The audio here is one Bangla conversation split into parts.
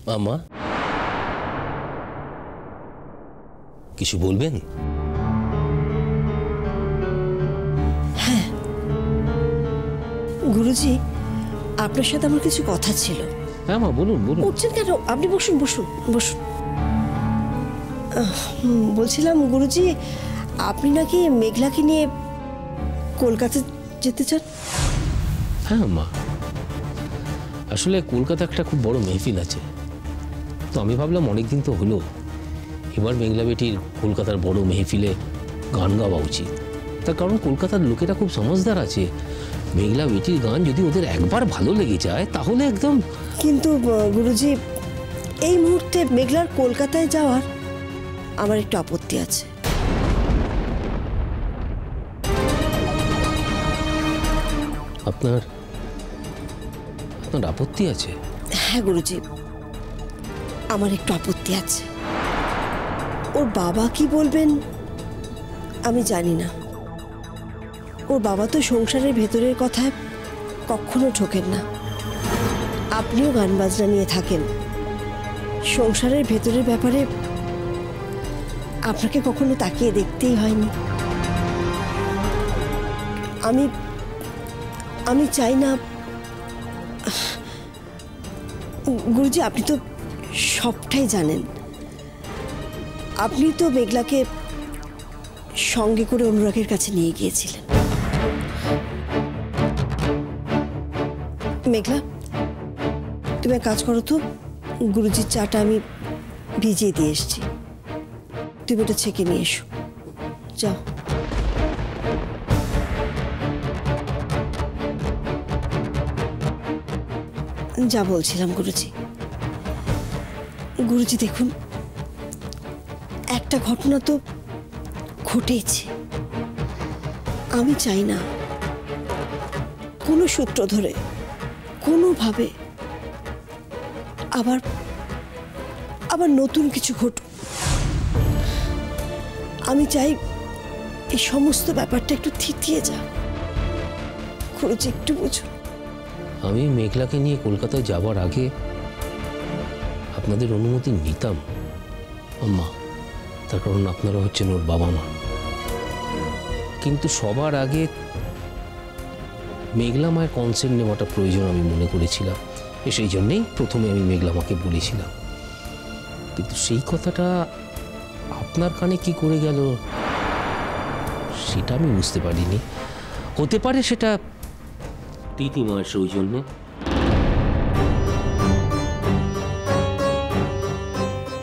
মা কিছু বলবেন? হ্যাঁ গুরুজি, আপনার সাথে আমার কিছু কথা ছিল। হ্যাঁ মা বলুন বলুন। উঠছেন কেন? আপনি বসুন বসুন বসুন। বলছিলাম গুরুজি, আপনি নাকি মেঘলাকে নিয়ে কলকাতা যেতে চান? হ্যাঁ মা, আসলে কলকাতা একটা খুব বড় মেহফিল আছে, তো আমি ভাবলাম অনেকদিন তো হলো, এবার মেঘলা বেটির কলকাতার বড় মেহফিলে গান গাওয়া উচিত। তার কারণ কলকাতার লোকেরা খুব সমঝদার আছে, মেঘলা বেটির গান যদি ওদের একবার ভালো লেগে যায় তাহলে একদম। কিন্তু গুরুজি, এই মুহূর্তে মেঘলার কলকাতায় যাওয়ার আমার একটু আপত্তি আছে। আপনার আপত্তি আছে? হ্যাঁ গুরুজি, আমার একটু আপত্তি আছে। ওর বাবা কি বলবেন আমি জানি না। ওর বাবা তো সংসারের ভেতরের কথায় কখনো ঠোকেন না। আপনিও গান বাজনা নিয়ে থাকেন, সংসারের ভেতরের ব্যাপারে আপনাকে কখনো তাকিয়ে দেখতেই হয়নি। আমি চাই না। গুরুজি, আপনি তো সবটাই জানেন। আপনি তো মেঘলাকে সঙ্গে করে অনুরাগের কাছে নিয়ে গিয়েছিলেন। মেঘলা, তুমি এক কাজ করো তো, গুরুজির চাটা আমি ভিজিয়ে দিয়ে এসছি, তুমি ওটা ছেঁকে নিয়ে এসো। যাও। যা বলছিলাম গুরুজি, গুরুজি দেখুন, একটা ঘটনা তো ঘটেছে। আমি চাই না কোনো সূত্র ধরে কোনোভাবে আবার নতুন কিছু ঘটুক। আমি চাই এই সমস্ত ব্যাপারটা একটু থিতিয়ে যাক। গুরুজি একটু বুঝুন। আমি মেঘলাকে নিয়ে কলকাতায় যাওয়ার আগে আপনাদের অনুমতি নিতাম আম্মা, তার কারণ আপনারা হচ্ছেন ওর বাবা মা। কিন্তু সবার আগে মেঘলা মায়ের কনসেন্ট নেওয়াটা প্রয়োজন আমি মনে করেছিলাম, সেই জন্যেই প্রথমে আমি মেঘলা মাকে বলেছিলাম। কিন্তু সেই কথাটা আপনার কানে কি করে গেল সেটা আমি বুঝতে পারিনি। হতে পারে সেটা তিথিমার সৌজন্যে।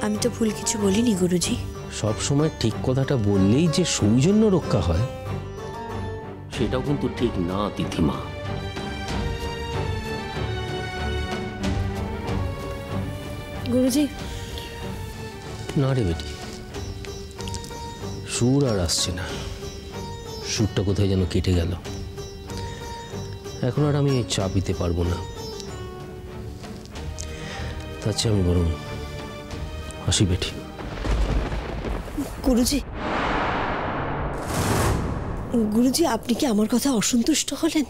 আমি তো ভুল কিছু বলিনি গুরুজি। সব সময় ঠিক কথাটা বললেই যে সৌজন্য রক্ষা হয় সেটাও কিন্তু ঠিক না তিথিমা। গুরুজি। না রে বেটি, সুর আর আসছে না, সুরটা কোথায় যেন কেটে গেল। এখন আর আমি চা পিতে পারবো না, তার চেয়ে আমি বরং আসি বেটি। গুরুজি, গুরুজি আপনি কি আমার কথা অসন্তুষ্ট হলেন?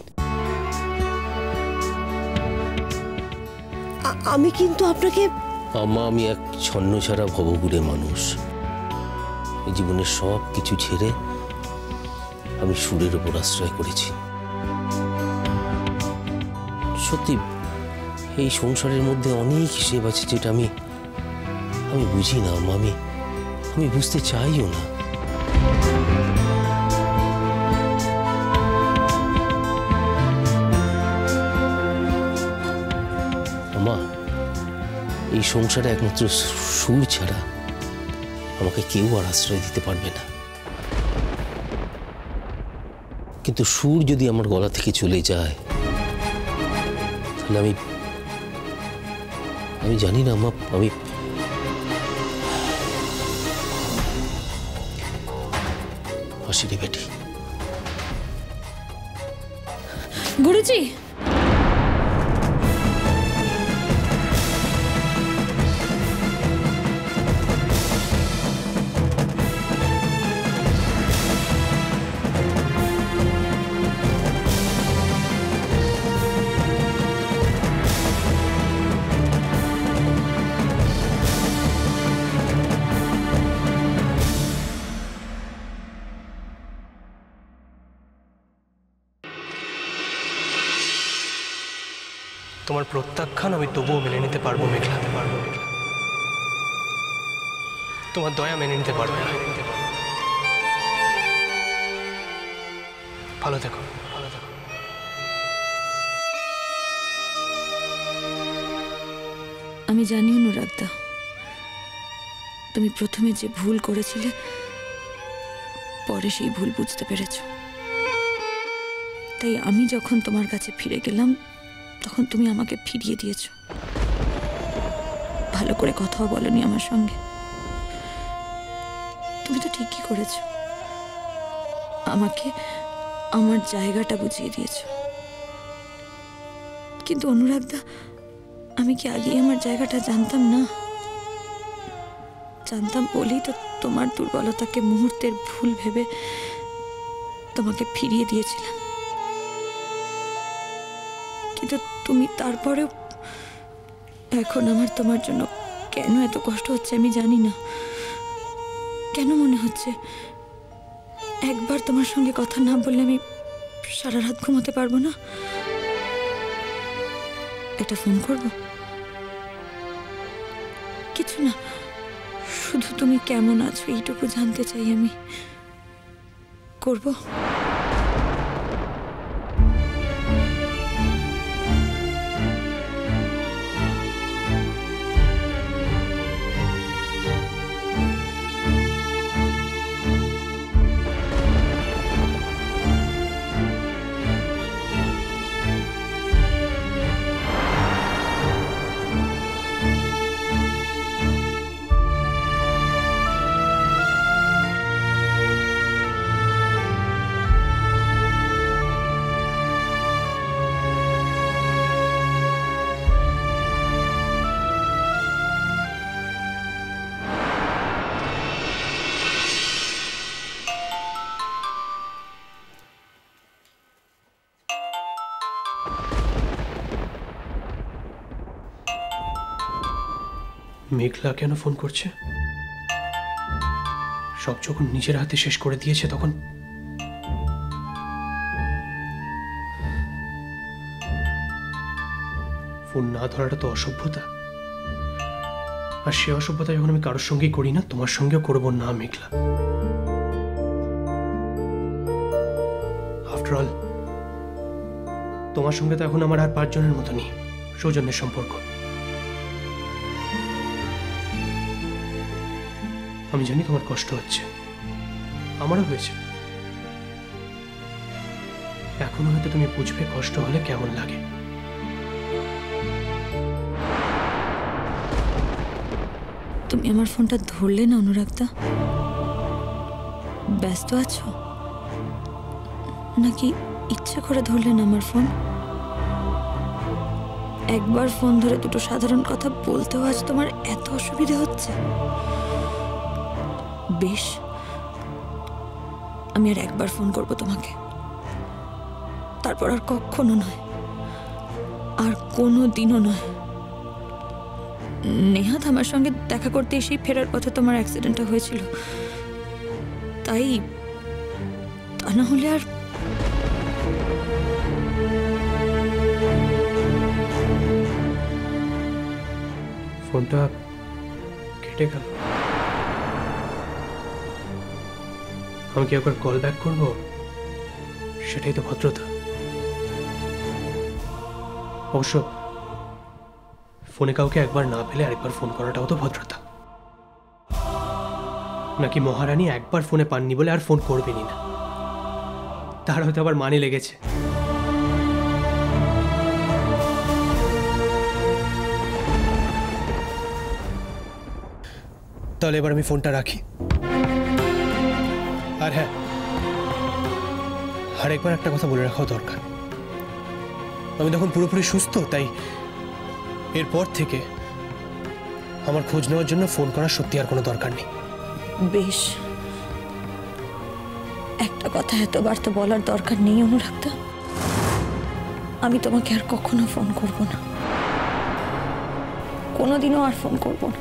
আমি কিন্তু আপনাকে। আম্মা, আমি এক ছন্নছাড়া ভবঘুরে মানুষ। এই জীবনের সব কিছু ছেড়ে আমি সুরের ওপর আশ্রয় করেছি। সত্যি এই সংসারের মধ্যে অনেক হিসেব আছে যেটা আমি বুঝি না আম্মা, আমি বুঝতে চাইও না। আম্মা, এই সংসারে একমাত্র সুর ছাড়া আমাকে কেউ আর আশ্রয় দিতে পারবে না। কিন্তু সুর যদি আমার গলা থেকে চলে যায় তাহলে আমি জানি না আম্মা, আমি আসি রে বেটি। গুরুজি, তোমার প্রত্যাখ্যান আমি তবুও মেনে নিতে পারবো মেঘলা, তোমার দয়া মেনে নিতে পারবো না। ভালো থেকো, ভালো থেকো। আমি জানি অনুরাগদা, তুমি প্রথমে যে ভুল করেছিলে পরে সেই ভুল বুঝতে পেরেছ। তাই আমি যখন তোমার কাছে ফিরে গেলাম তখন তুমি আমাকে ফিরিয়ে দিয়েছ। ভালো করে কথাও বলনি আমার সঙ্গে। তুমি তো ঠিকই করেছ, আমাকে আমার জায়গাটা বুঝিয়ে দিয়েছ। কিন্তু অনুরাগদা, আমি কি আগে আমার জায়গাটা জানতাম না? জানতাম বলেই তো তোমার দুর্বলতাকে মুহূর্তের ভুল ভেবে তোমাকে ফিরিয়ে দিয়েছিলাম। কিন্তু তুমি তারপরেও এখন আমার তোমার জন্য কেন এত কষ্ট হচ্ছে আমি জানি না। কেন মনে হচ্ছে একবার তোমার সঙ্গে কথা না বললে আমি সারা রাত ঘুমাতে পারবো না? একটা ফোন করব? কিছু না, শুধু তুমি কেমন আছো এইটুকু জানতে চাই আমি। করব? মেঘলা কেন ফোন করছে? সব যখন নিজের হাতে শেষ করে দিয়েছে তখন ফোন না ধরাটা তো অসভ্যতা। আর সে অসভ্যতা যখন আমি কারোর সঙ্গেই করি না, তোমার সঙ্গেও করবো না মেঘলা। আফটার অল তোমার সঙ্গে তো এখন আমার আর 5 জনের মতো নেই সৌজন্যের সম্পর্ক। আমি জানি তোমার কষ্ট হচ্ছে, আমারও হয়েছে। এখনো হয়তো তুমি বুঝবে কষ্ট হলে কেমন লাগে। তুমি আমার ফোনটা ধরলে না অনুরাগদা? ব্যস্ত আছো নাকি ইচ্ছে করে ধরলে না আমার ফোন? একবার ফোন ধরে দুটো সাধারণ কথা বলতেও আজ তোমার এত অসুবিধা হচ্ছে? বেশ, আমি আর একবার ফোন করব তোমাকে, তারপর আর কখনো নয়, আর কোনো দিনও নয়। নেহাত আমার সঙ্গে দেখা করতে এসেই ফেরার পথে তোমার অ্যাক্সিডেন্টটা হয়েছিল, তাই তা না হলে আর। ফোনটা কেটে গেল। আমি কি একবার কল ব্যাক করবো? সেটাই তো ভদ্রতা। অবশ্য ফোনে কাউকে একবার না পেলে আরেকবার ফোন করাটাও তো ভদ্রতা। নাকি মহারানী একবার ফোনে পাননি বলে আর ফোন করবেনই না? তার হয়তো আবার মানে লেগেছে। তাহলে এবার আমি ফোনটা রাখি। আর হ্যাঁ, আরেকবার একটা কথা বলে রাখাও দরকার। আমি তখন পুরোপুরি সুস্থ, তাই এরপর থেকে আমার খোঁজ নেওয়ার জন্য ফোন করার সত্যি আর কোনো দরকার নেই। বেশ, একটা কথা এতবার তো বলার দরকার নেই অনুরাগদা। আমি তোমাকে আর কখনো ফোন করব না, কোনোদিনও আর ফোন করব না।